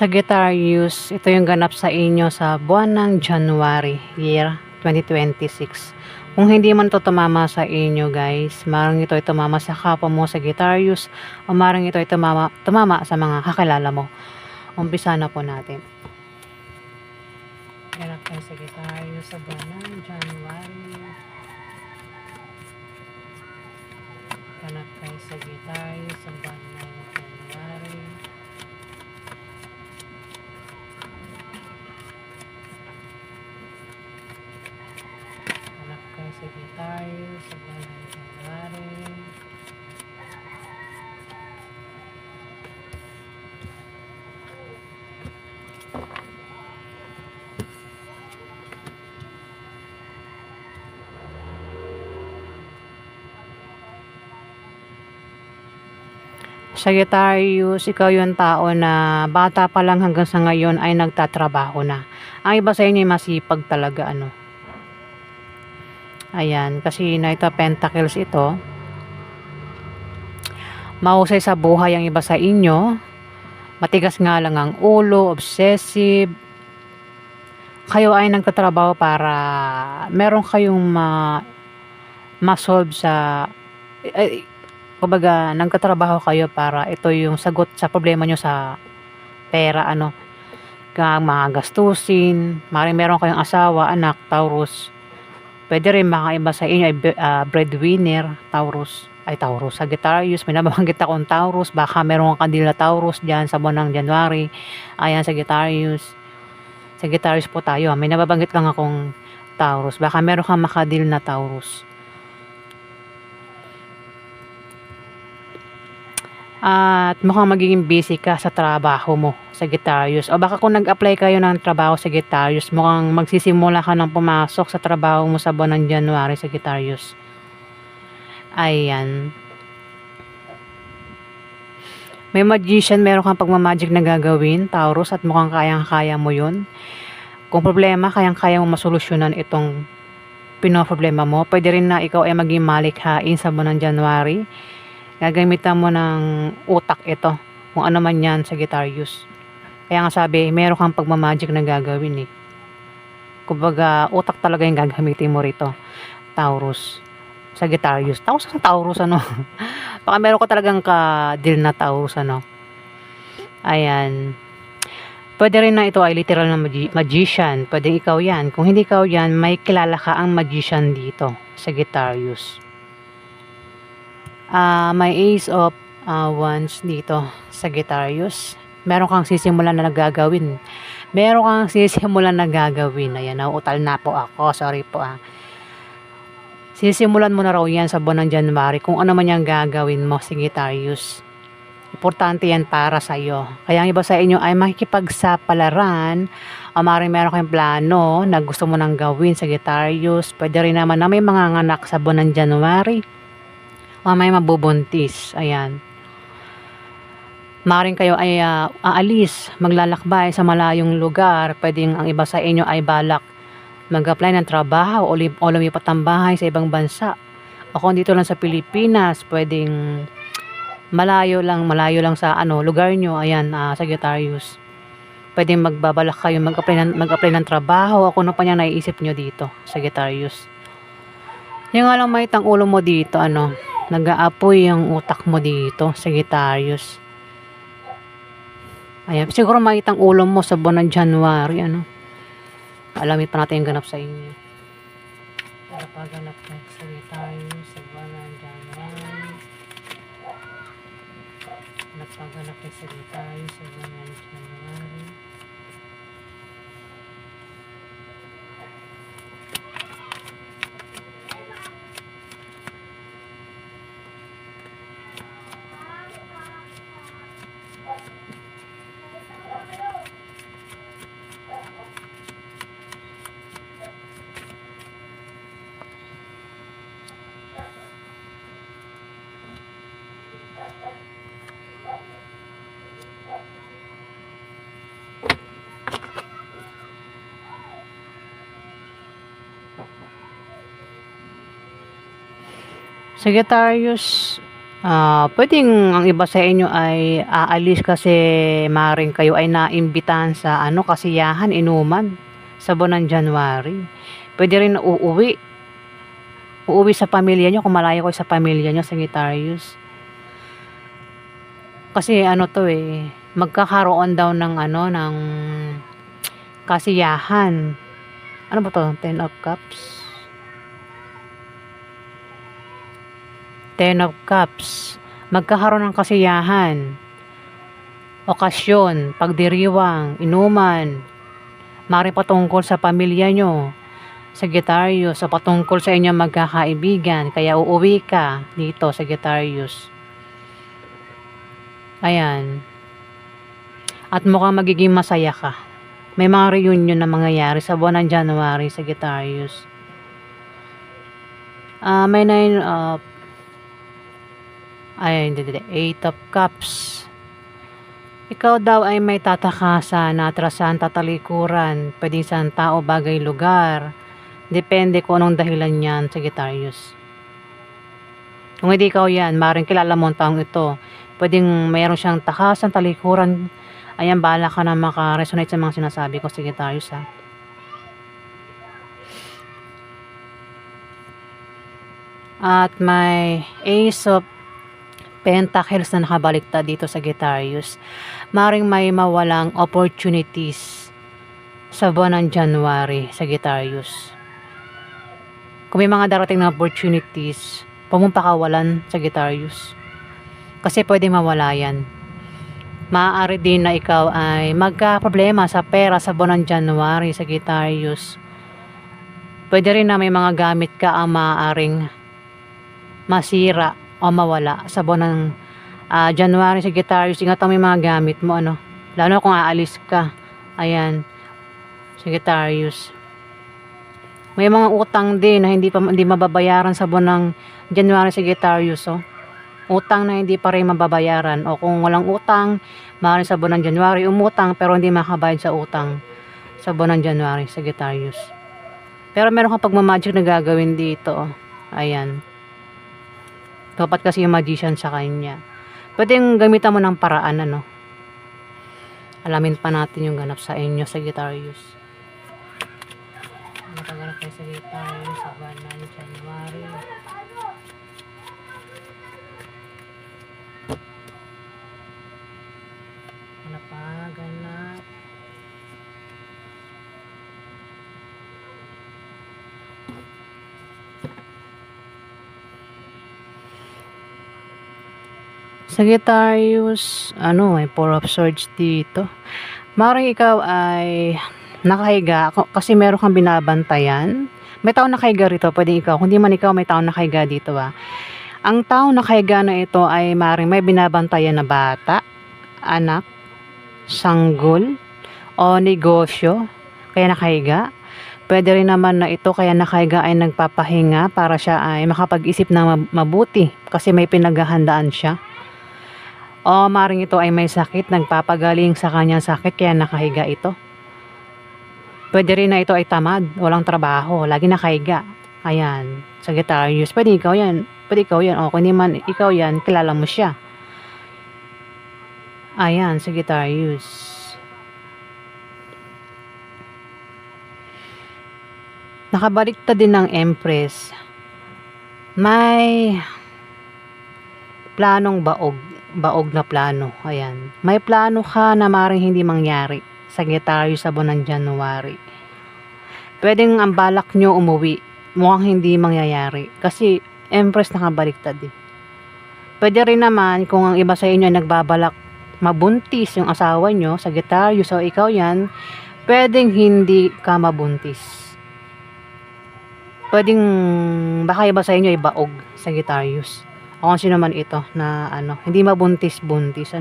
Sagittarius, ito yung ganap sa inyo sa buwan ng January, year 2026. Kung hindi man ito tumama sa inyo guys, marang ito ay tumama sa kapwa mo Sagittarius o marang ito ay tumama sa mga kakilala mo. Umpisa na po natin. Ganap kayo Sagittarius sa buwan ng January. Ganap kayo Sagittarius sa buwan ng January. Sagittarius sa buwan ng January. Sagittarius, ikaw yung tao na bata pa lang hanggang sa ngayon ay nagtatrabaho na. Ang iba sa inyo ay masipag talaga Ayan, kasi Knight of Pentacles ito. Mahusay sa buhay ang iba sa inyo. Matigas nga lang ang ulo, obsessive. Kayo ay nagtatrabaho para meron kayong ma-solve sa kumbaga nagtatrabaho kayo para ito yung sagot sa problema nyo sa pera mga gastusin. Meron kayong asawa, anak, Taurus. Pwede rin mga iba sa inyo ay breadwinner, Taurus, Sagittarius. May nabanggit akong Taurus. Baka meron kang kandila Taurus dyan sa buwan ng January. Ayan, Sagittarius po tayo. May nababanggit lang akong Taurus. Baka meron kang makadil na Taurus. At mukhang magiging busy ka sa trabaho mo, Sagittarius. O baka kung nag-apply kayo ng trabaho, Sagittarius, mukhang magsisimula ka ng pumasok sa trabaho mo sa buwan ng January, Sagittarius. Ayan. May magician, meron kang pagmamagic na gagawin, Taurus, at mukhang kayang-kaya mo yun. Kung problema, kayang-kaya mo masolusyonan itong pinoproblema mo. Pwede rin na ikaw ay maging malikhain sa buwan ng January. Gagamitan mo ng utak ito. Kung ano man yan, Sagittarius. Kaya nga sabi, meron kang pagmamagic na gagawin Kumbaga, utak talaga yung gagamitin mo rito. Taurus. Sagittarius. Taurus Baka meron ka talagang ka-deal na Taurus Ayan. Pwede rin na ito ay literal na magician. Pwede ikaw yan. Kung hindi ikaw yan, may kilala ka ang magician dito. Sagittarius. May Ace of Wands dito, Sagittarius. Meron kang sisimulan na gagawin. Ayan, nauutal na po ako. Sorry po Sisimulan mo na raw yan sa buwan ng January. Kung ano man yung gagawin mo, Sagittarius. Importante yan para sa iyo. Kaya ang iba sa inyo ay makikipagsapalaran o meron kayong plano na gusto mo nang gawin, Sagittarius. Pwede rin naman na may mga anak sa buwan ng January. O may mabubuntis. Ayan. Maring kayo ay aalis, maglalakbay sa malayong lugar. Pwedeng ang iba sa inyo ay balak mag-apply ng trabaho o lumipat ng bahay sa ibang bansa. O kung dito lang sa Pilipinas, pwedeng malayo lang sa lugar nyo. Ayan, Sagittarius. Pwedeng magbabalak kayo mag-apply ng trabaho o kung ano pa niyang naiisip nyo dito, Sagittarius. Yung nga lang may ulo mo dito, nag-aapoy yung utak mo dito, Sagittarius. Ayan, siguro makitang ulo mo sa buwan ng January, Alamin pa natin yung ganap sa inyo. Ganap na Sagittarius sa buwan ng January. Ganap na Sagittarius sa buwan ng January. Sagittarius, Puwedeng ang iba sa inyo ay aalis kasi maaaring kayo ay naimbitahan sa ano, kasiyahan, inuman sa buwan ng January. Puwede rin na uuwi sa pamilya niyo kung malayo kayo sa pamilya niyo, Sagittarius. Kasi ano 'to, magkakaroon daw ng ano, ng kasiyahan. Ano ba 'to, Ten of Cups? Ten of Cups. Magkakaroon ng kasiyahan, okasyon, pagdiriwang, inuman, maaaring patungkol sa pamilya niyo, Sagittarius, o patungkol sa inyong magkakaibigan kaya uuwi ka dito, Sagittarius. Ayan. At mukhang magiging masaya ka. May mga reunion na mangyayari sa buwan ng January, Sagittarius. May 9 of hindi, Eight of Cups. Ikaw daw ay may tatakasan, atrasan, tatalikuran, puwedeng sa tao, bagay, lugar. Depende kung anong dahilan niyan, Sagittarius. Kung hindi ikaw 'yan, maaaring kilala mo ang taong ito. Puwedeng mayroon siyang takasan, talikuran. Ayan, bahala ka na maka-resonate sa mga sinasabi ko, Sagittarius, ha. At may Ace of Pentacles na nakabaliktad dito, Sagittarius. Maaaring may mawalang opportunities sa buwan ng January, Sagittarius. Kung may mga darating na opportunities, huwag mong pakawalan, Sagittarius. Kasi pwedeng mawala yan. Maaari din na ikaw ay magka-problema sa pera sa buwan ng January, Sagittarius. Pwede rin na may mga gamit ka ang maaaring masira o mawala sa buwan ng January, Sagittarius. Ingat ang may mga gamit mo, ano, lalo kung aalis ka. Ayan, Sagittarius. May mga utang din na hindi mababayaran sa buwan ng January, Sagittarius, oh. Utang na hindi pa rin mababayaran, o kung walang utang, maaaring sa buwan ng January umutang pero hindi makabayad sa utang sa buwan ng January, Sagittarius. Pero meron kang pagmamagic na gagawin dito, oh. Ayan. Dapat kasi yung magician sa kanya. Pwedeng gamitan mo ng paraan, ano. Alamin pa natin yung ganap sa inyo, Sagittarius. Ano kaganap kay Sagittarius sa buwan ng January? Ano pa ganap? Sagittarius, Four of Swords dito. Maaaring ikaw ay nakahiga kasi meron kang binabantayan. May taong nakahiga rito, pwedeng ikaw. Kung di man ikaw, may taong nakahiga dito, Ang taong nakahiga na ito ay maaaring may binabantayan na bata, anak, sanggol, o negosyo, kaya nakahiga. Pwede rin naman na ito kaya nakahiga ay nagpapahinga para siya ay makapag-isip ng mabuti kasi may pinaghahandaan siya. O maaaring ito ay may sakit, nagpapagaling sa kanyang sakit kaya nakahiga ito. Pwede rin na ito ay tamad, walang trabaho, lagi nakahiga. Ayan, Sagittarius, pwede ikaw yan. Pwede ikaw yan. O kung hindi man ikaw yan, kilala mo siya. Ayan, Sagittarius. Nakabaliktad din ng Empress. May planong baog na plano. Ayan. May plano ka na maaaring hindi mangyari, Sagittarius, sa buwan ng January. Pwedeng ang balak nyo umuwi, mukhang hindi mangyayari kasi Empress nakabaliktad eh. Pwede rin naman kung ang iba sa inyo ay nagbabalak mabuntis yung asawa nyo, Sagittarius, o ikaw yan, pwedeng hindi ka mabuntis. Pwedeng baka iba sa inyo ay baog, Sagittarius. O kung sino man ito na hindi mabuntis-buntis,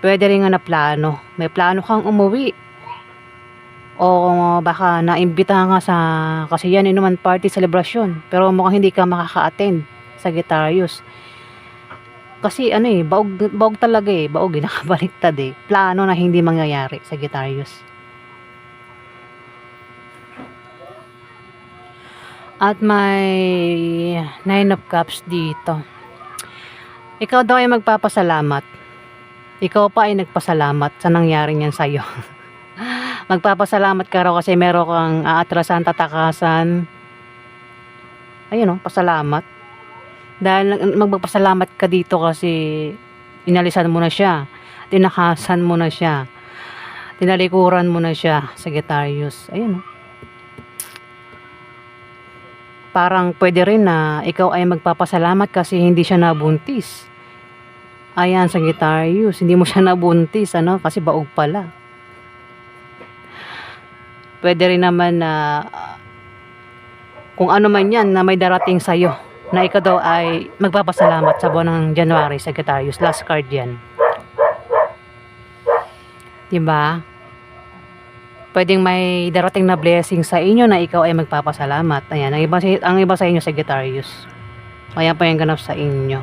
Pwede rin nga na plano. May plano kang umuwi. O baka naimbitahan ka kasi yan naman party celebration. Pero mukhang hindi ka makaka-attend, Sagittarius. Kasi baog talaga baog nakabaliktad Plano na hindi mangyayari, Sagittarius. At may Nine of Cups dito. Ikaw daw ay magpapasalamat. Ikaw pa ay nagpasalamat sa nangyari niyan sa'yo. Magpapasalamat ka raw kasi meron kang aatrasan, tatakasan. Ayun, oh, pasalamat. Dahil magpapasalamat ka dito kasi inalisan mo na siya, tinakasan mo na siya, tinalikuran mo na siya, Sagittarius. Ayun, oh. Parang pwede rin na ikaw ay magpapasalamat kasi hindi siya nabuntis. Ayan, Sagittarius, hindi mo siya nabuntis, ano, kasi baog pala. Pwede rin naman na kung ano man yan na may darating sa'yo, na ikaw daw ay magpapasalamat sa buwan ng January, Sagittarius. Last card yan. Diba? Pwedeng may darating na blessing sa inyo na ikaw ay magpapasalamat. Ayan, ang iba sa inyo, Sagittarius. Ayan po yung ganap sa inyo.